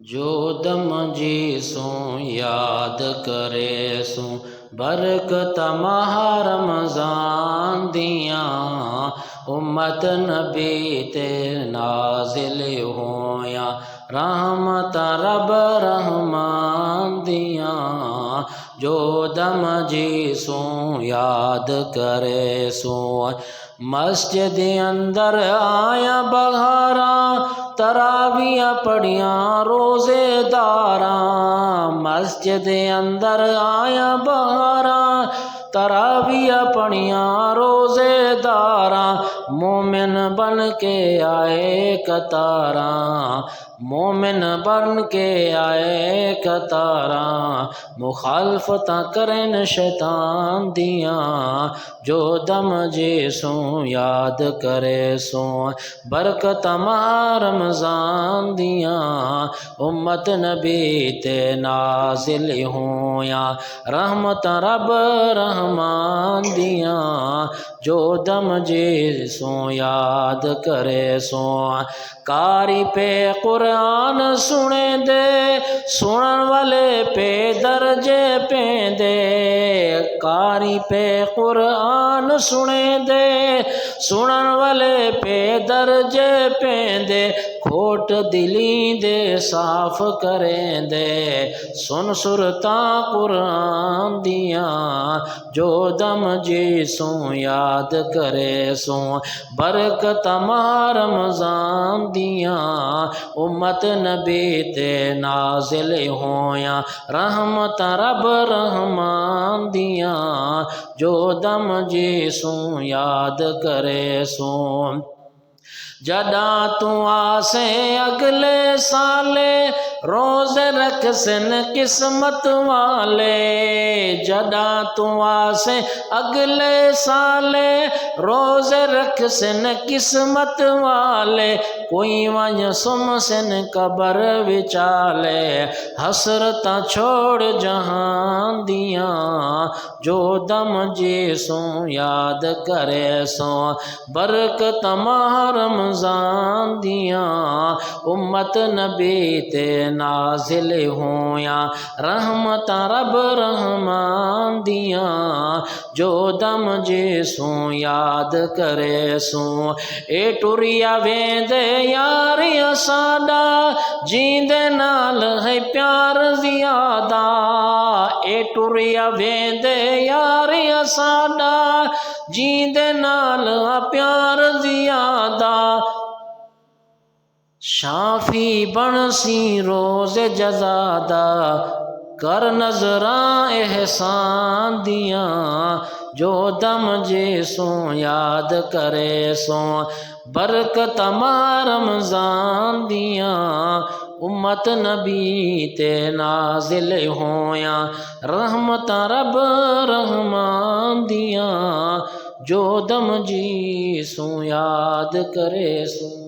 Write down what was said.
जो दम जी सो याद करे सो बरकत माह रमज़ान दिया उम्मत नबी ते नाजिल होया रहमत रब रहमान दिया जो दम जी सो याद करे सो मस्जिद अंदर आया बहारा तरावियाँ पढ़िया रोज़ेदारा मस्जिद अंदर आया बहारा तरावियाँ पढ़िया रोज़ेदारा मोमिन बन के आए कतारा मोमिन बन के आए कतारा मुखालफत करन शैतान दिया जो दम जे सो याद करे सो बरकत माह रमज़ान दिया उम्मत नबी ते नाजिल होया रहमत रब रहमान दिया जो दम जे सो याद करे सो कारी पे कुरान सुने दे सुनन वाले पे दर्जे पे दे कारी पे कुरान सुने दे सुनन वाले पे दर्जे पे दे खोट दिली दे साफ करें दे सुन सुरता कुरान दिया जो दम जी सो याद करे सो बरकत माह रमज़ान दिया उम्मत नबी ते नाजिल होया रहमत रब रहमान दिया जो दम जी सो याद करे सो जदा तू आसे अगले साले रोज़ रख सन किस्मत वाले जदा तू आसे अगले साले रोज़ रख सन किस्मत वाले कोई वंज सुम सन कबर विचाले हसरता छोड़ जहान दिया जो दम जी सो याद करे सो बरकत माह रमज़ान दिया उम्मत नबी ते नाजिल होया रहमत रब रहमान दिया जो दम जे सो याद करे सो ए टुरिया वेंदे यार साडा जींदे नाल है प्यार ज़ियादा ए टुरिया वेंदे यार साडा जींदे नाल प्यार ज़ियादा शाफी बनसी रोज़ जज़ादा कर नजरा एहसान दिया जो दम जे सो याद करे सो बरकत माह रमज़ान दिया उम्मत नबी ते नाजिल होया रहमत रब रहमान दिया जो दम जी सो याद करे सो।